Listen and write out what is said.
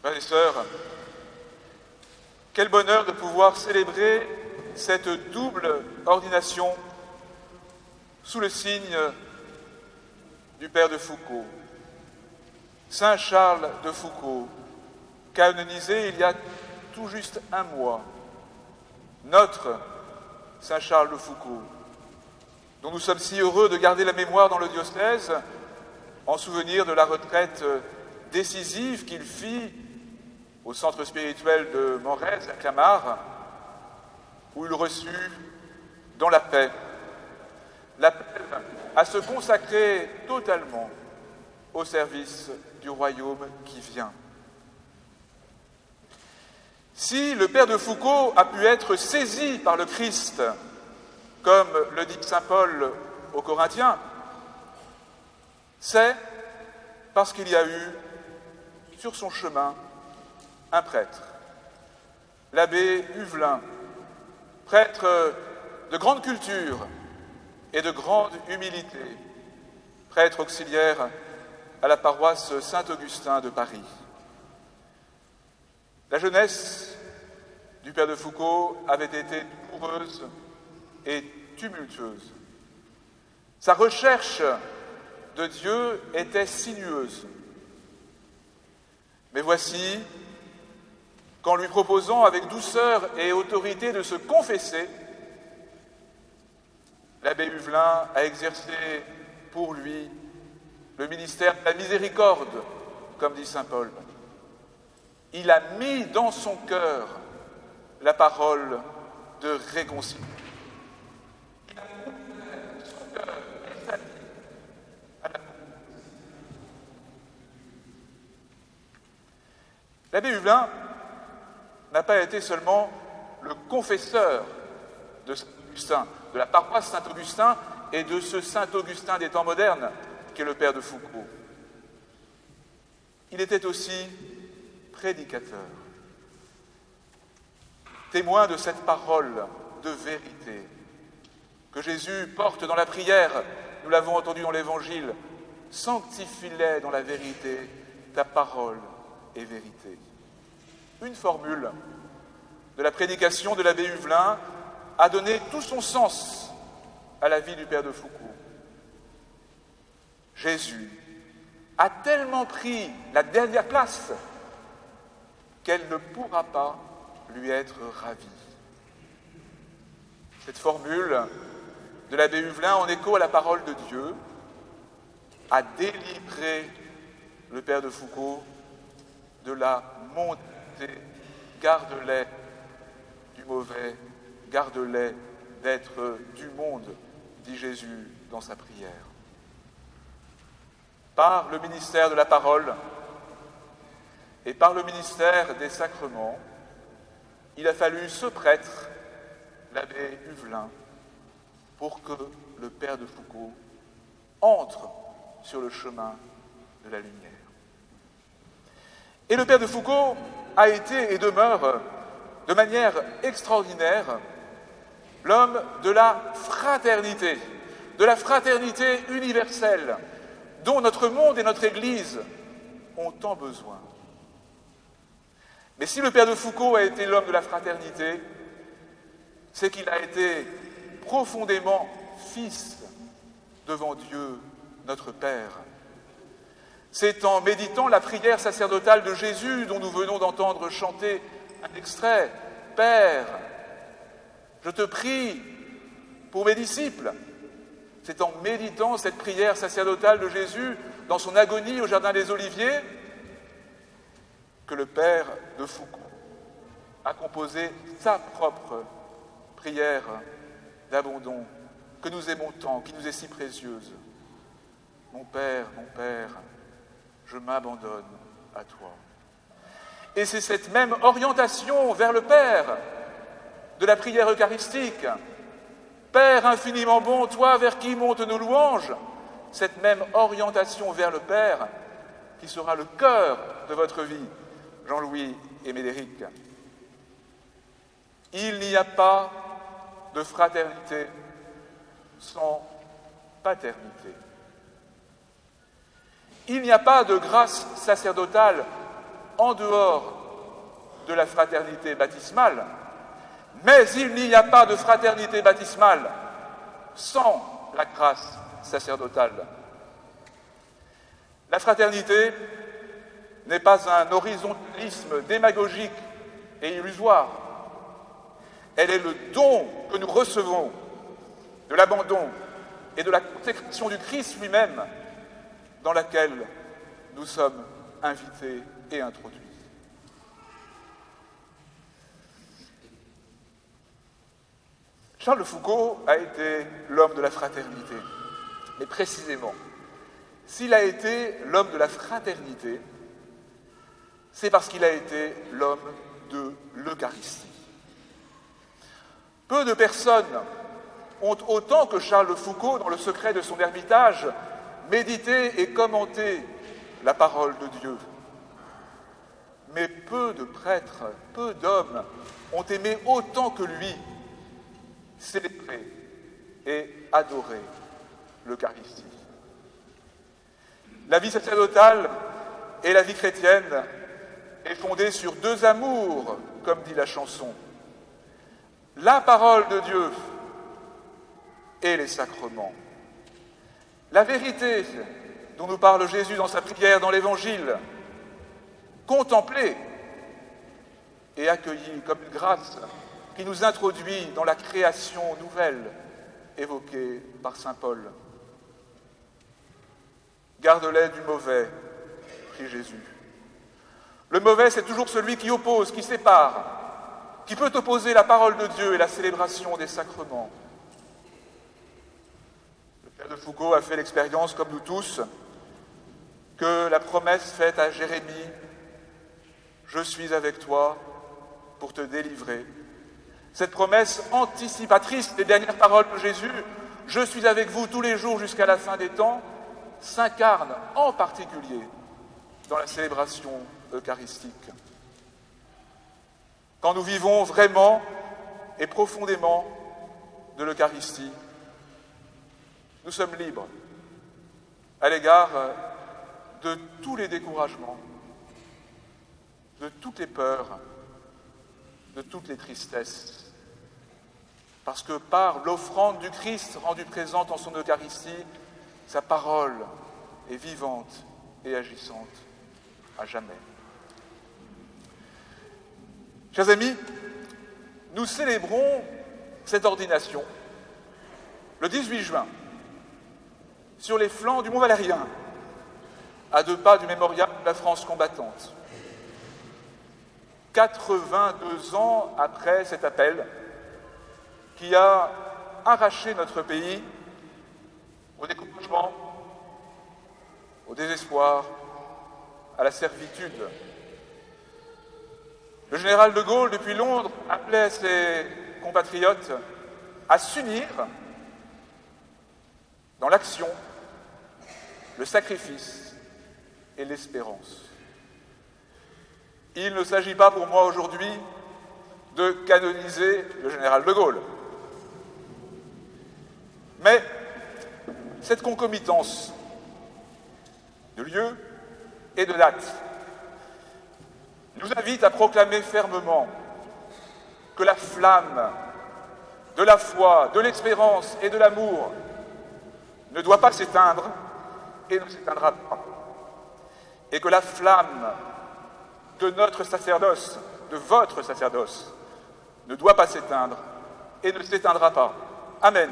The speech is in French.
Frères et sœurs, quel bonheur de pouvoir célébrer cette double ordination sous le signe du Père de Foucauld. Saint Charles de Foucauld, canonisé il y a tout juste un mois. Notre Saint Charles de Foucauld, dont nous sommes si heureux de garder la mémoire dans le diocèse, en souvenir de la retraite décisive qu'il fit au centre spirituel de Morez, à Clamart, où il reçut dans la paix l'appel à se consacrer totalement au service du royaume qui vient. Si le Père de Foucauld a pu être saisi par le Christ, comme le dit saint Paul aux Corinthiens, c'est parce qu'il y a eu sur son chemin un prêtre, l'abbé Huvelin, prêtre de grande culture et de grande humilité, prêtre auxiliaire à la paroisse Saint-Augustin de Paris. La jeunesse du Père de Foucauld avait été douloureuse et tumultueuse. Sa recherche de Dieu était sinueuse. Mais voici qu'en lui proposant avec douceur et autorité de se confesser, l'abbé Huvelin a exercé pour lui le ministère de la miséricorde, comme dit saint Paul. Il a mis dans son cœur la parole de réconciliation. Il a ouvert son cœur et sa vie à la L'abbé Huvelin n'a pas été seulement le confesseur de Saint-Augustin, de la paroisse Saint-Augustin et de ce Saint-Augustin des temps modernes qu'est le Père de Foucauld. Il était aussi prédicateur, témoin de cette parole de vérité que Jésus porte dans la prière. Nous l'avons entendu dans l'Évangile. Sanctifie-les dans la vérité, ta parole est vérité. Une formule de la prédication de l'abbé Huvelin a donné tout son sens à la vie du Père de Foucauld. Jésus a tellement pris la dernière place qu'elle ne pourra pas lui être ravie. Cette formule de l'abbé Huvelin, en écho à la parole de Dieu, a délivré le Père de Foucauld de la mondité. Garde-les du mauvais, garde-les d'être du monde, dit Jésus dans sa prière. Par le ministère de la parole et par le ministère des sacrements, il a fallu ce prêtre, l'abbé Huvelin, pour que le Père de Foucauld entre sur le chemin de la lumière. Et le Père de Foucauld a été et demeure, de manière extraordinaire, l'homme de la fraternité universelle, dont notre monde et notre Église ont tant besoin. Mais si le Père de Foucauld a été l'homme de la fraternité, c'est qu'il a été profondément fils devant Dieu, notre Père. C'est en méditant la prière sacerdotale de Jésus dont nous venons d'entendre chanter un extrait. « Père, je te prie pour mes disciples ». C'est en méditant cette prière sacerdotale de Jésus dans son agonie au Jardin des Oliviers que le Père de Foucauld a composé sa propre prière d'abandon que nous aimons tant, qui nous est si précieuse. Mon Père, je m'abandonne à toi. Et c'est cette même orientation vers le Père de la prière eucharistique. Père infiniment bon, toi vers qui montent nos louanges, cette même orientation vers le Père qui sera le cœur de votre vie, Jean-Louis et Médéric. Il n'y a pas de fraternité sans paternité. Il n'y a pas de grâce sacerdotale en dehors de la fraternité baptismale, mais il n'y a pas de fraternité baptismale sans la grâce sacerdotale. La fraternité n'est pas un horizontalisme démagogique et illusoire. Elle est le don que nous recevons de l'abandon et de la consécration du Christ lui-même dans laquelle nous sommes invités et introduits. Charles de Foucault a été l'homme de la fraternité. Mais précisément, s'il a été l'homme de la fraternité, c'est parce qu'il a été l'homme de l'Eucharistie. Peu de personnes ont autant que Charles de Foucault, dans le secret de son ermitage, médité et commenté la parole de Dieu. Mais peu de prêtres, peu d'hommes ont aimé autant que lui célébrer et adorer l'Eucharistie. La vie sacerdotale et la vie chrétienne est fondée sur deux amours, comme dit la chanson. La parole de Dieu et les sacrements. La vérité dont nous parle Jésus dans sa prière dans l'Évangile, contemplée et accueillie comme une grâce qui nous introduit dans la création nouvelle évoquée par saint Paul. Garde-les du mauvais, prie Jésus. Le mauvais, c'est toujours celui qui oppose, qui sépare, qui peut opposer la parole de Dieu et la célébration des sacrements. Le père de Foucault a fait l'expérience, comme nous tous, que la promesse faite à Jérémie « Je suis avec toi pour te délivrer », cette promesse anticipatrice des dernières paroles de Jésus « Je suis avec vous tous les jours jusqu'à la fin des temps », s'incarne en particulier dans la célébration eucharistique. Quand nous vivons vraiment et profondément de l'Eucharistie, nous sommes libres à l'égard de tous les découragements, de toutes les peurs, de toutes les tristesses. Parce que par l'offrande du Christ rendue présente en son Eucharistie, sa parole est vivante et agissante à jamais. Chers amis, nous célébrons cette ordination le 18 juin sur les flancs du Mont Valérien, à 2 pas du mémorial de la France combattante. 82 ans après cet appel qui a arraché notre pays au découragement, au désespoir, à la servitude. Le général de Gaulle, depuis Londres, appelait ses compatriotes à s'unir dans l'action, le sacrifice et l'espérance. Il ne s'agit pas pour moi aujourd'hui de canoniser le général de Gaulle. Mais cette concomitance de lieu et de date nous invite à proclamer fermement que la flamme de la foi, de l'espérance et de l'amour ne doit pas s'éteindre et ne s'éteindra pas. Et que la flamme de notre sacerdoce, de votre sacerdoce, ne doit pas s'éteindre et ne s'éteindra pas. Amen.